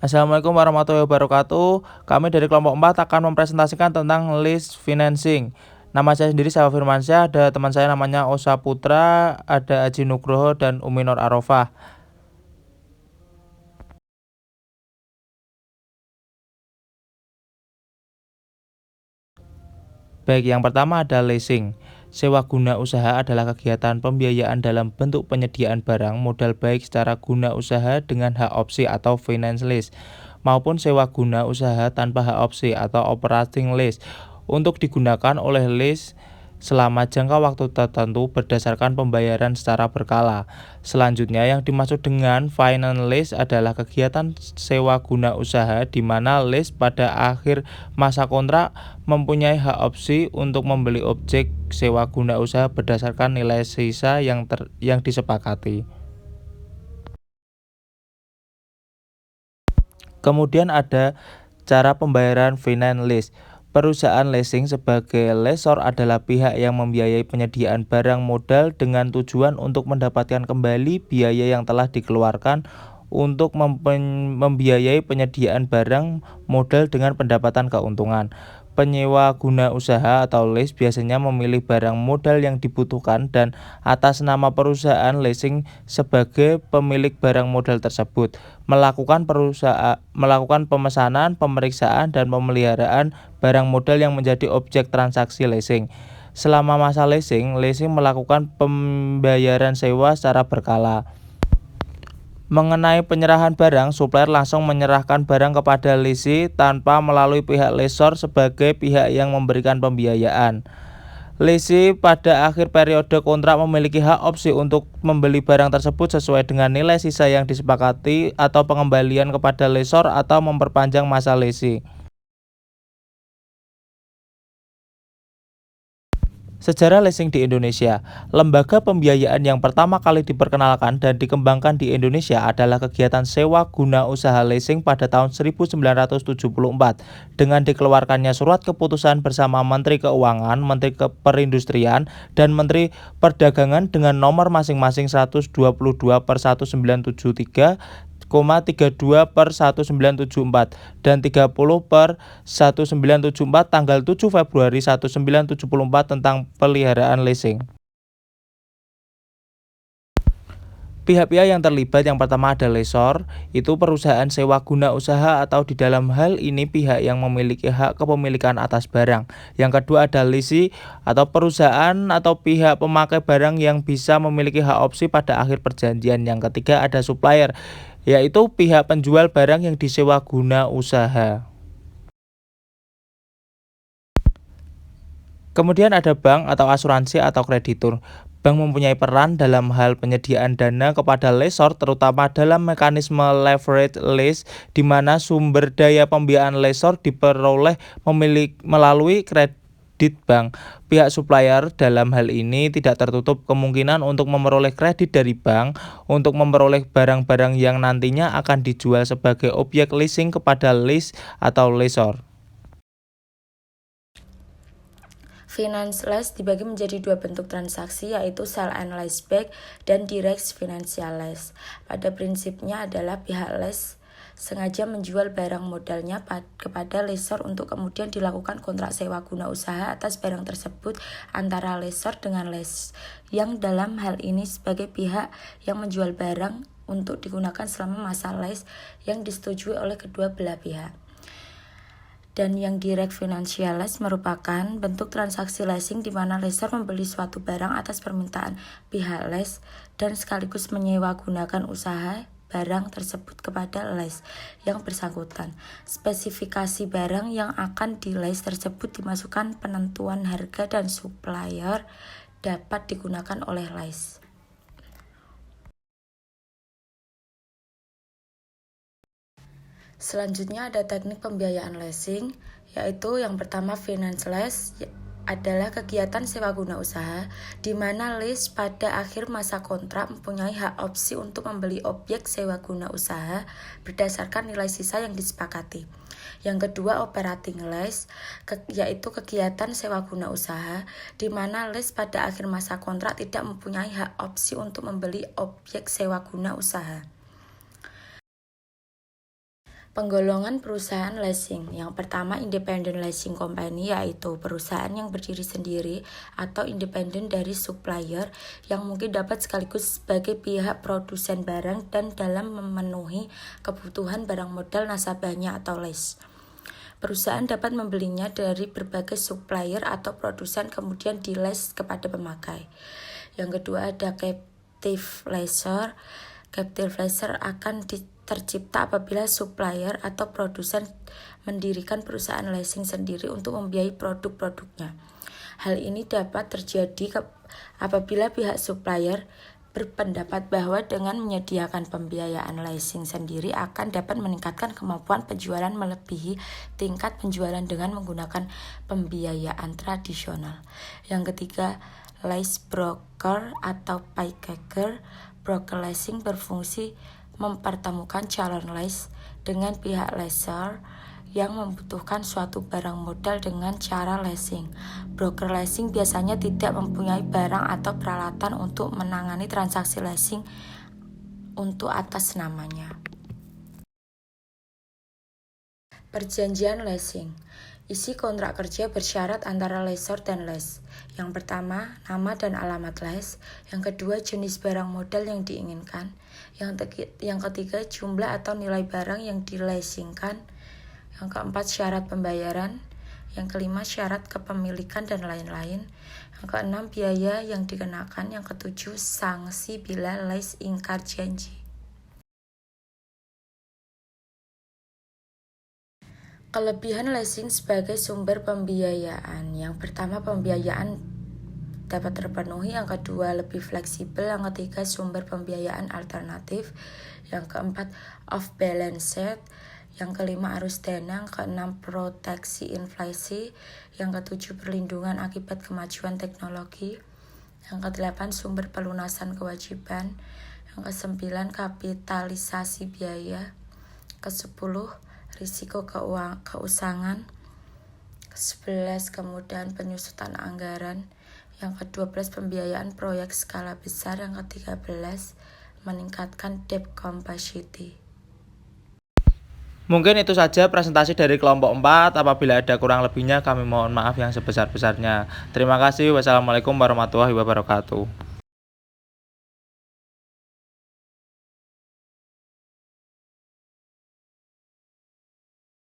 Assalamualaikum warahmatullahi wabarakatuh. Kami dari kelompok 4 akan mempresentasikan tentang lease financing. Nama saya sendiri Salva Firmansyah, ada teman saya namanya Osa Putra, ada Aji Nugroho dan Uminor Arofah. Baik, yang pertama ada leasing. Sewa guna usaha adalah kegiatan pembiayaan dalam bentuk penyediaan barang modal baik secara guna usaha dengan hak opsi atau finance lease, maupun sewa guna usaha tanpa hak opsi atau operating lease untuk digunakan oleh lease selama jangka waktu tertentu berdasarkan pembayaran secara berkala. Selanjutnya yang dimaksud dengan finance lease adalah kegiatan sewa guna usaha di mana lease pada akhir masa kontrak mempunyai hak opsi untuk membeli objek sewa guna usaha berdasarkan nilai sisa yang disepakati. Kemudian ada cara pembayaran finance lease. Perusahaan leasing sebagai lessor adalah pihak yang membiayai penyediaan barang modal dengan tujuan untuk mendapatkan kembali biaya yang telah dikeluarkan untuk membiayai penyediaan barang modal dengan pendapatan keuntungan. Penyewa guna usaha atau lease biasanya memilih barang modal yang dibutuhkan dan atas nama perusahaan leasing sebagai pemilik barang modal tersebut, melakukan pemesanan, pemeriksaan, dan pemeliharaan barang modal yang menjadi objek transaksi leasing. Selama masa leasing melakukan pembayaran sewa secara berkala. Mengenai penyerahan barang, supplier langsung menyerahkan barang kepada lessee tanpa melalui pihak lessor sebagai pihak yang memberikan pembiayaan. Lessee pada akhir periode kontrak memiliki hak opsi untuk membeli barang tersebut sesuai dengan nilai sisa yang disepakati atau pengembalian kepada lessor atau memperpanjang masa lessee. Sejarah leasing di Indonesia. Lembaga pembiayaan yang pertama kali diperkenalkan dan dikembangkan di Indonesia adalah kegiatan sewa guna usaha leasing pada tahun 1974 dengan dikeluarkannya surat keputusan bersama Menteri Keuangan, Menteri Perindustrian, dan Menteri Perdagangan dengan nomor masing-masing 122 per 1973, 32/1974 dan 30/1974 tanggal 7 Februari 1974 tentang peliharaan leasing. Pihak-pihak yang terlibat yang pertama ada lessor, itu perusahaan sewa guna usaha atau di dalam hal ini pihak yang memiliki hak kepemilikan atas barang. Yang kedua ada lessee atau perusahaan atau pihak pemakai barang yang bisa memiliki hak opsi pada akhir perjanjian. Yang ketiga ada supplier, yaitu pihak penjual barang yang disewa guna usaha. Kemudian ada bank atau asuransi atau kreditur. Bank mempunyai peran dalam hal penyediaan dana kepada lessor terutama dalam mekanisme leverage lease di mana sumber daya pembiayaan lessor diperoleh melalui kredit bank. Pihak supplier dalam hal ini tidak tertutup kemungkinan untuk memperoleh kredit dari bank untuk memperoleh barang-barang yang nantinya akan dijual sebagai objek leasing kepada lease atau lessor. Finance lease dibagi menjadi dua bentuk transaksi, yaitu sell and leaseback dan direct financial lease. Pada prinsipnya adalah pihak lease sengaja menjual barang modalnya kepada lessor untuk kemudian dilakukan kontrak sewa guna usaha atas barang tersebut antara lessor dengan lease, yang dalam hal ini sebagai pihak yang menjual barang untuk digunakan selama masa lease yang disetujui oleh kedua belah pihak. Dan yang direct financial lease merupakan bentuk transaksi leasing di mana lessor membeli suatu barang atas permintaan pihak lease dan sekaligus menyewa gunakan usaha barang tersebut kepada lease yang bersangkutan. Spesifikasi barang yang akan di lease tersebut dimasukkan penentuan harga dan supplier dapat digunakan oleh lease. Selanjutnya ada teknik pembiayaan leasing, yaitu yang pertama finance lease adalah kegiatan sewa guna usaha di mana lease pada akhir masa kontrak mempunyai hak opsi untuk membeli objek sewa guna usaha berdasarkan nilai sisa yang disepakati. Yang kedua operating lease, yaitu kegiatan sewa guna usaha di mana lease pada akhir masa kontrak tidak mempunyai hak opsi untuk membeli objek sewa guna usaha. Penggolongan perusahaan leasing. Yang pertama, independent leasing company, yaitu perusahaan yang berdiri sendiri atau independen dari supplier yang mungkin dapat sekaligus sebagai pihak produsen barang dan dalam memenuhi kebutuhan barang modal nasabahnya atau lease. Perusahaan dapat membelinya dari berbagai supplier atau produsen kemudian di-lease kepada pemakai. Yang kedua ada captive lessor. Captive lessor akan tercipta apabila supplier atau produsen mendirikan perusahaan leasing sendiri untuk membiayai produk-produknya. Hal ini dapat terjadi apabila pihak supplier berpendapat bahwa dengan menyediakan pembiayaan leasing sendiri akan dapat meningkatkan kemampuan penjualan melebihi tingkat penjualan dengan menggunakan pembiayaan tradisional. Yang ketiga, lease broker atau paytaker. Broker leasing berfungsi mempertemukan calon lease dengan pihak lessor yang membutuhkan suatu barang modal dengan cara leasing. Broker leasing biasanya tidak mempunyai barang atau peralatan untuk menangani transaksi leasing untuk atas namanya. Perjanjian leasing. Isi kontrak kerja bersyarat antara lessor dan lease. Yang pertama, nama dan alamat lease. Yang kedua, jenis barang modal yang diinginkan. Yang ketiga, jumlah atau nilai barang yang dileasingkan. Yang keempat, syarat pembayaran. Yang kelima, syarat kepemilikan dan lain-lain. Yang keenam, biaya yang dikenakan. Yang ketujuh, sanksi bila lease ingkar janji. Kelebihan leasing sebagai sumber pembiayaan. Yang pertama, pembiayaan dapat terpenuhi. Yang kedua, lebih fleksibel. Yang ketiga, sumber pembiayaan alternatif. Yang keempat, off balance sheet. Yang kelima, arus dana. Yang keenam, proteksi inflasi. Yang ketujuh, perlindungan akibat kemajuan teknologi. Yang kedelapan, sumber pelunasan kewajiban. Yang kesembilan, kapitalisasi biaya. Kesepuluh, risiko keuangan. 11, kemudahan penyusutan anggaran. Yang ke-12, pembiayaan proyek skala besar. Yang ke-13, meningkatkan debt capacity. Mungkin itu saja presentasi dari kelompok 4. Apabila ada kurang lebihnya kami mohon maaf yang sebesar-besarnya. Terima kasih. Wassalamualaikum warahmatullahi wabarakatuh.